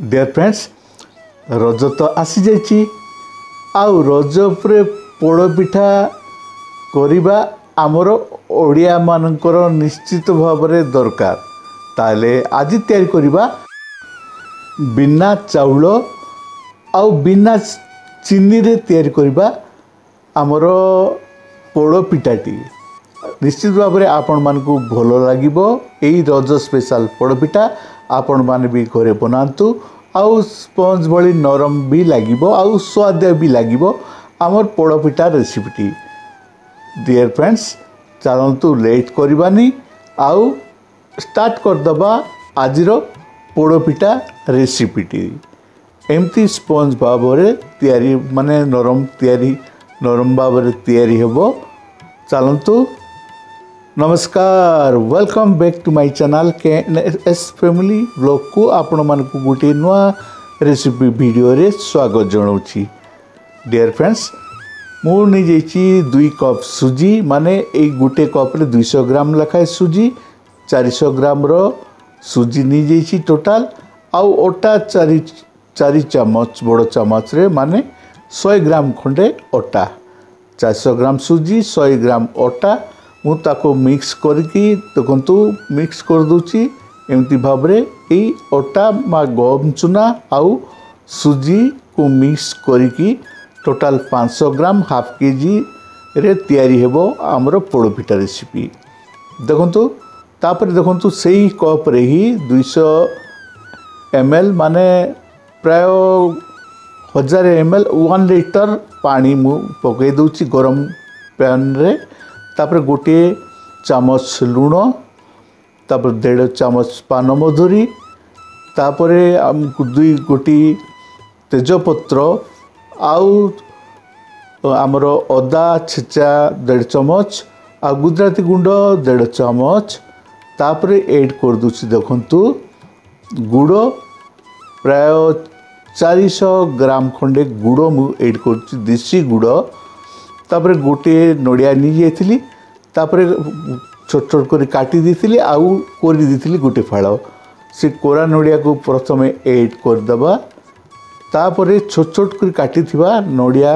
Dear friends रज तो आसी जाइए आउ रज उपरे पोड़पिठा करिबा आमर ओडिया मानकर निश्चित भाव दरकार ताले आज तैयारी करिबा बिना चाउल आउ बिना चीनी रे तैयारी करिबा आमर पोड़पिठाटी निश्चित भाव में आपण मानकु भल लागिबो। एई रज स्पेशल पोड़पिठा आपण माने भी घरे बनातु आउ स्पंज भली नरम भी लागिबो आउ स्वाद भी लागिबो आमर पोड़पिठा रेसिपीटी। डियर फ्रेंड्स चलतु लेट करबानी आउ स्टार्ट करदबा आजिर पोड़पिठा रेसिपीटी। एमती स्पंज भाव में तैयारी माने नरम भाव में तैयारी हेबो। चलतु नमस्कार welcome back to my channel KNS family blog को आपण मान को गोटे नुआ रेसिपी वीडियो रे स्वागत जनाऊँगी। डियर फ्रेंड्स मु नहीं जाइए 2 कप सुजी माने एक गोटे कप रे 200 ग्राम लखाए सुजी 400 ग्राम रो सुजी नहीं जाइए टोटाल आउ ओटा 4 चामच बड़ चामच रे माने 100 ग्राम खंडे ओटा 400 ग्राम सुजी 100 ग्राम ओटा मु ताको मिक्स करके देखु मिक्स कर दूची एमती भाव रे ई ओटा मा गम चूना आउ सुजी को मिक्स करके टोटाल 500 ग्राम हाफ केजी रे तैयारी हेबो आमर पोड़पिठा रेसिपी। देखु तापर देखु सेही कप रे ही 200 ml माने प्राय 1000 ml 1 लीटर पानी मु पकई दूची गरम पैन रे। तापर गोटे चामच लुण तापर 1.5 चामच पान मधुरी तापर आमको 2 गोटी तेजपत्र आउ आमर अदा छेचा 1.5 चामच आ गुजराती गुंड 1.5 चामच तापर ऐड कर दूची। देखंतु गुड़ प्राय 400 ग्राम खंडे गुड़ मु ऐड कर देसी गुड़ तापर गोटे नड़िया नहीं जाइली तापर छोट छोट कर काटी देती आउ कोरी देती गोटे फाड़ से कोरा नड़िया को प्रथम ऐड करदबा तापर छोट छोट कर काटी नड़िया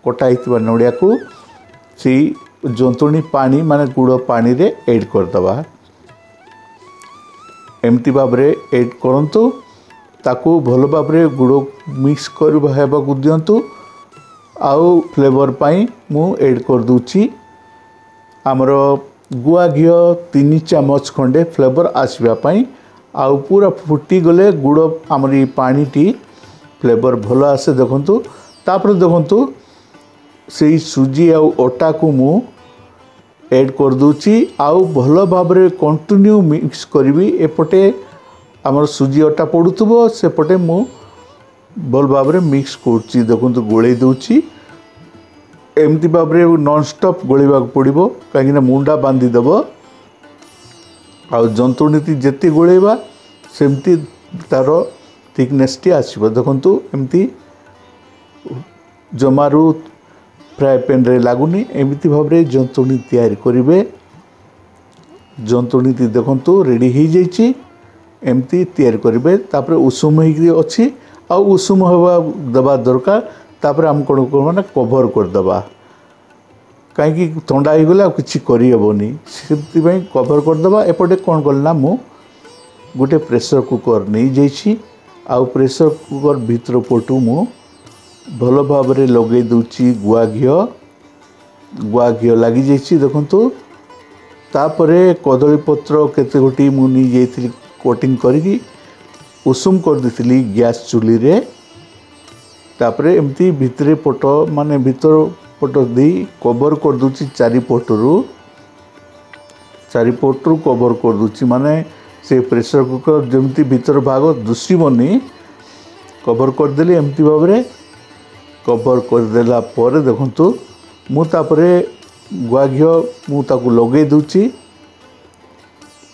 कटा ही नड़िया को से जंतुणी पानी माने गुड़ पानी रे ऐड करदबा। एमती भाव में ऐड करंतु ताकू भल भाव में गुड़ मिक्स करवाक दिंतु आउ फ्लेवर पाई मु ऐड कर दूची आमर गुआ घी 3 चामच खंडे फ्लेवर आसवा पाई आउ पूरा फुटी गले गुड़ आमर ये पानीटी फ्लेवर भल आसे। देखंतु तापर देखंतु से सुजी आउ ओटा को मु ऐड कर दूची आउ भल भाव में कंटिन्यू मिक्स करी एपटे आमर सुजी ओटा पड़ुथबो सेपटे मु भल भाव में मिक्स कर देखो गोले दूची एमती भाव में नॉन स्टॉप गोलेबा पड़ो कहीं मुंडा बांधीदेव आउ जंतुणी जेती गोलेबा सेमती तार थिकनेस टी आसो। देखु एमती जमारू फ्राए पैन रे लगुनि एमती भाव में जंतुणी तैयारी करेंगे। जंतुणी देखु रेडी हो जाइए एमती तैयारी करेंगे तापर उषुम हो अच्छी आ उषुम हवा दबा दरकार तापर आम कौन करना कभर करदबा कहीं थंडा हो गला किसी करहबनी से कभर करदबा। एपटे कौन करना मु गोटे प्रेशर कुकर नहीं जाइए आउ प्रेशर कुकर भीतर पटू मु भल भाव में लगे दूची गुआ घी लगी जाइए। देखु तापर कदली पत्र केते गोटी मु नहीं जाइए कोटिंग करके उषुम कर देती गैस चूली रे तापर एमती भितरे पट माने भीतर पट दे कवर कर दूची चारिपटरू कवर कर दूची माने से प्रेशर कुकर जमती भीतर भाग दुसीबनी कवर कर देली एमती भाव में कवर कर देला पर देखंतु मु तापरे गुआ घी मु ताकू लगे दूची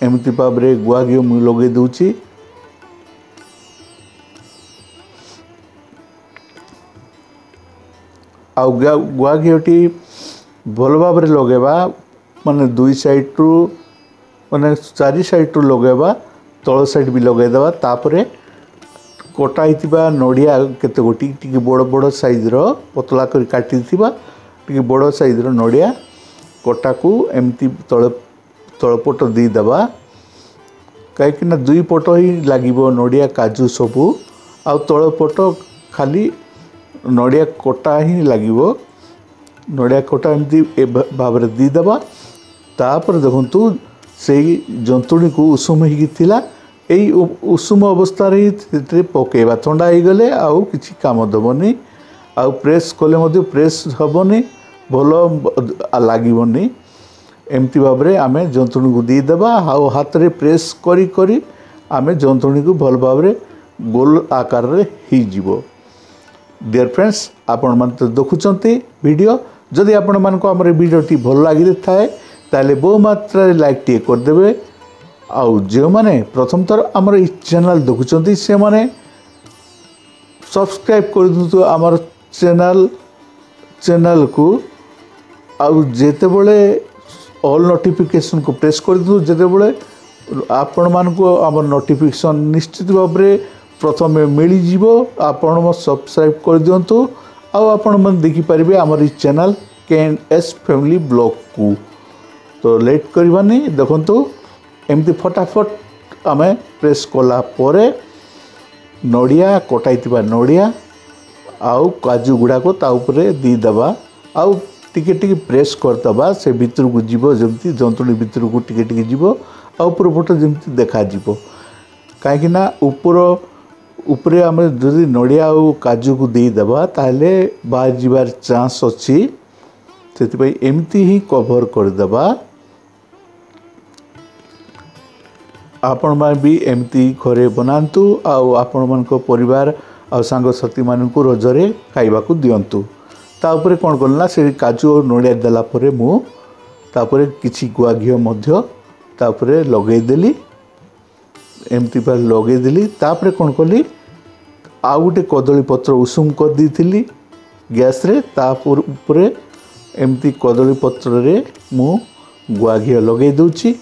एमती भाव में गुआ घी मु लगे दूची आ गुआ घीटी भल भाव में लगेबा माने 2 साइड रु माने 4 साइड रु लगेबा तल साइड भी लगेदेबा तापरे कटा होता नड़िया केते गोटी टी बड़ बड़ साइज्र पतला कर काटी टी बड़ साइज्र नड़िया कटा को एमती तलपट दीदेवा कहीं दुई पट ही लगे नड़िया काजू सबू आ तलपट खाली नड़िया कटा ही लगे नड़िया कटा एमती भाव में दीदेवा तापर देखु से जंतुणी को उषुम होता यही उषुम अवस्था पकेबा थंडा हो गले आउ किसी काम देवनी आउ प्रेस कले प्रेस हेनी भल लगनी एमती भाव में आम जंतुणी को दीदेवा आउ हाथ में प्रेस करी करी आम जंतुणी को भल भाव में गोल आकार रे ही जीवो। डियर फ्रेंड्स आपण मन तो देखुंत वीडियो जदि आपण मान को आम वीडियोटी भल लगी थाए ताले बहु मात्रा लाइक टे करदे आउ जो माने प्रथम थर आमर ई चैनल देखुंत से माने सब्सक्राइब कर दिंतु आमर चैनल को आउ जेते बळे ऑल नोटिफिकेशन को प्रेस कर दिंतु जेते बळे आपण मान को आमर नोटिफिकेशन निश्चित भाव में प्रथम मिल जीवो आपण सब्सक्राइब कर दिंतु आउ आपण मन देखि परिबे आमर ई चैनल KNS फैमिली ब्लॉग को। तो लेट करवानी देखंतु एमती फटाफट आम प्रेस कला परे नड़िया कटाई नड़िया आउ काजू गुड़ाक दीदेवा आउ टिके टिके प्रेस करदबा से भितर को जीव जमती जंतुणी भितर को टिके टिके जीव आ ऊपर पट जमती देखा जीव कहीं ऊपर आम जदि नड़िया आउ काजू को दीदेवा ताले बाहर जीवार चांस अच्छी से एमती ही कवर करदेवा। आपण मान भी एमती घरे बनातु आउ आपण मान को परिवार आउ सांगसाथी मान को रजरे खाइबा को दियंतु। ता ऊपर कोन करना से काजू और नड़िया देला परे मु तापरे किछि गुआ घियो मध्य तापरे लगेई देली एमती पर लगेई देली तापरे कोन कली आ गोटे कदली पत्र उषुम कर दीथिली गैस रे तापर ऊपर एमती कदली पत्र रे मु गुआ घियो लगेई दउची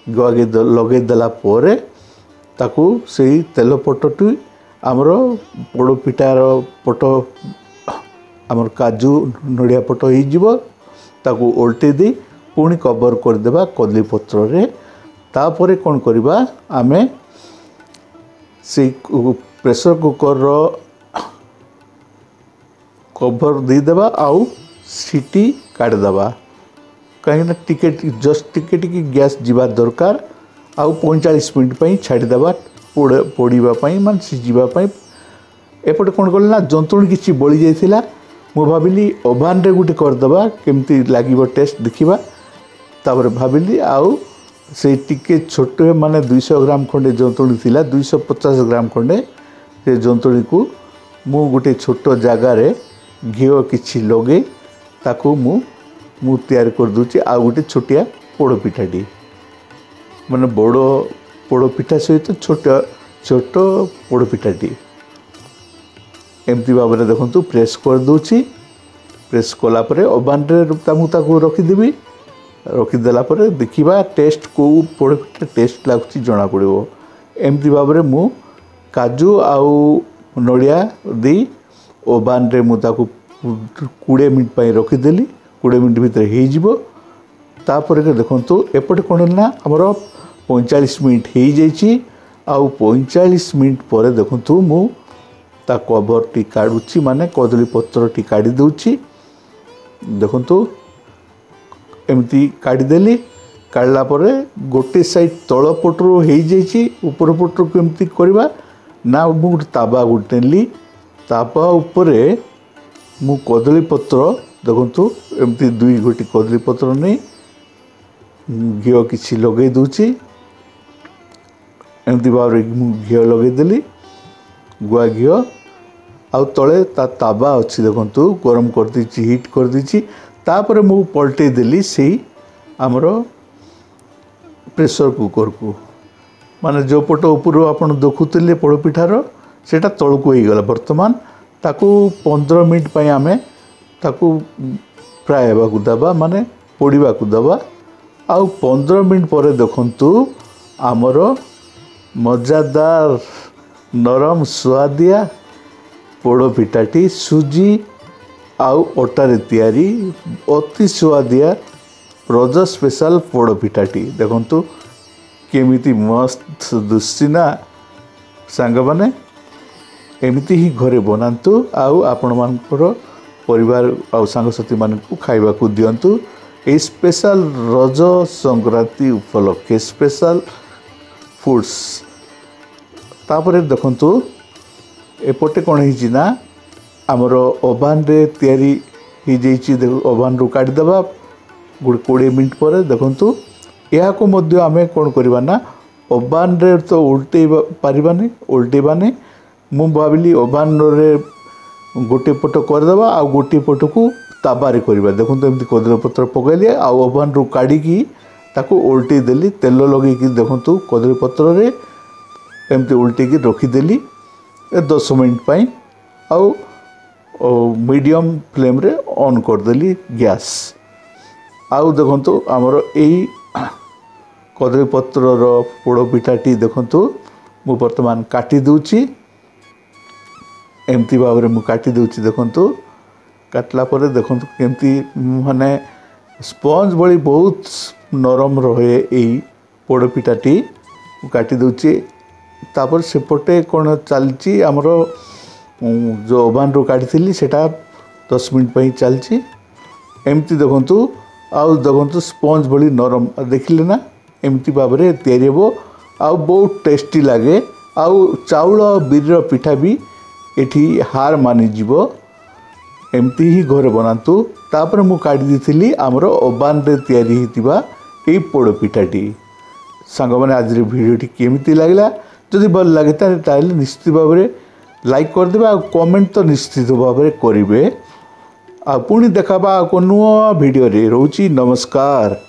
गुआ घियो लगेई देला परे ताकू से तेल पटटी आमर पोड़ पिठार पट आमर काजू नड़िया पट हो ताकू ओल्टे दे पुणी कवर करदेबा कदली पत्र रे तापरे कौन करबा आमे से प्रेशर कुकर रो कवर दीदेबा आउ सीटी काढ़देबा कहीं टिके जस्ट टिके टिके गैस जीवा दरकार आउ 45 मिनट पर छाड़देबा पोड़ापी मान सीझापी एपटे कौन कल ना जंतुणी किसी बड़ी जाइला मु भाविली ओभान रे गोटे करदेबा केमती लागिबो टेस्ट देखिबा तापर भाविली आउ से टिके छोट माने 200 ग्राम खंडे जंतुणी थिला 250 ग्राम खंडे से जंतुणी को मु गोटे छोट जगार घिओ किछि लगे ताकू मु तैयार कर दूची आ गोटे छोटिया पोड़ पिठाटी माने बड़ पोड़ पिठा सहित छोट छोट पोड़ पिठाटी एमती भाव में देखो प्रेस कर दूची प्रेस कलापर ओभान रे रखीदेवी रखीदेला देखा टेस्ट को पोड़ पिठा टेस्ट लगुच जना पड़ो एमती भाव में मु काजू आउ नड़िया दी ओभान रे मु ताकू 20 मिनट पर रखीदेली 20 मिनट भितर होपर देखु एपटे कौन ना आमर 45 मिनट हो जाइए आउ 45 मिनट पर देखु मु ता कवर टी काढ़ुची माने कदली पत्र टी काढ़ी दूची देखु एमती काढ़ीदेली काढ़ला परे गोटे साइड तल पटरू हो जाइए ऊपर पटरू को एमती करवा ना मु गोटे ताबा गोटे नेली ताबा उपरे मु कदली पत्र देखु एमती 2 गोटी कदली पत्र नहीं घिओ किसी लगे दूची एमती भाव घिओ लगेदेली गुआ घिओ आउ तले ताबा अच्छी देखु गरम कर दीची हिट कर दीची तापर मु पलटे देली से आमर प्रेशर कुकर को माने जो पट ऊपर आपन देखुले पोड़ पिठार सेटा तलको हो गला वर्तमान ताकू 15 मिनट पर आम ताकू फ्राए होगा देवा माने पोड़ा देवा आउ 15 मिनट पर देखु आमर मजादार नरम सुआदिया पोड़ पिठाटी सुजी आउ अटारे तैयारी अति सुआदिया रज स्पेशल पोड़ पिठाटी देखंतु केमिति मस्त दुस्सी ना सांग माने एमती ही घरे बनातु आउ आपण मानकर परिवार आउ सांगसाथी मानकु खाइबा को दियंतु ए स्पेशल रज संक्रांति उपलक्षे स्पेशल फूड्स तापर देखंतु एपटे कौन है आमर ओभान रे तैयारी हो जाइए ओभान रु काढ़ी देबा 20 मिनट पर देखंतु या को मध्य आमे कौन करबा ना ओभान रे तो उल्टे पारिबानी उल्टेबानी मु भाविली ओभान रे गोटे पट करदेबा आ गोटे पट को ताबारे करबा देखंतु एमती कदली पत्र पकैली आ ओभान रु काढ़ी ताको उल्टे देली तेल लगे देखंतु कदली पत्र रे एमती उल्टे की रखीदेली 10 मिनट पाई आउ मीडियम फ्लेम रे ऑन करदेली गैस आउ देखंतु आमर एई कदली पत्र रो पोड़ पिठाटी देखंतु मु वर्तमान काटी दूची एमती भाव मु काटी दूची देखंतु काटला परे देखंतु केमती माने स्पंज भली बहुत नरम रहे एई पोड़ पिठाटी काटी दूची तापर सेपटे कौन चलची आमर जो ओभान रू काढ़ी सेटा 10 मिनट पर चलची एमती देखंतु आउ देखंतु स्पंज भली नरम देखिले ना एमती भाव में तैयारी हो आउ बहुत टेस्टी लगे आउ चाउल बिर पिठा भी एठी हार मानी जीवो एमती ही घर बनातु तापर मु काढ़ी दी आमर ओभान रे तैयारी हितिबा ए पोड़ पिठाटी सांग माने आज वीडियोटी केमिति लागला जदि भल लगे ताहले निश्चित भाव में लाइक करदे आ कमेंट तो निश्चित भाव में करेंगे आ पुणी देखा को नुआ वीडियो रे रोची नमस्कार।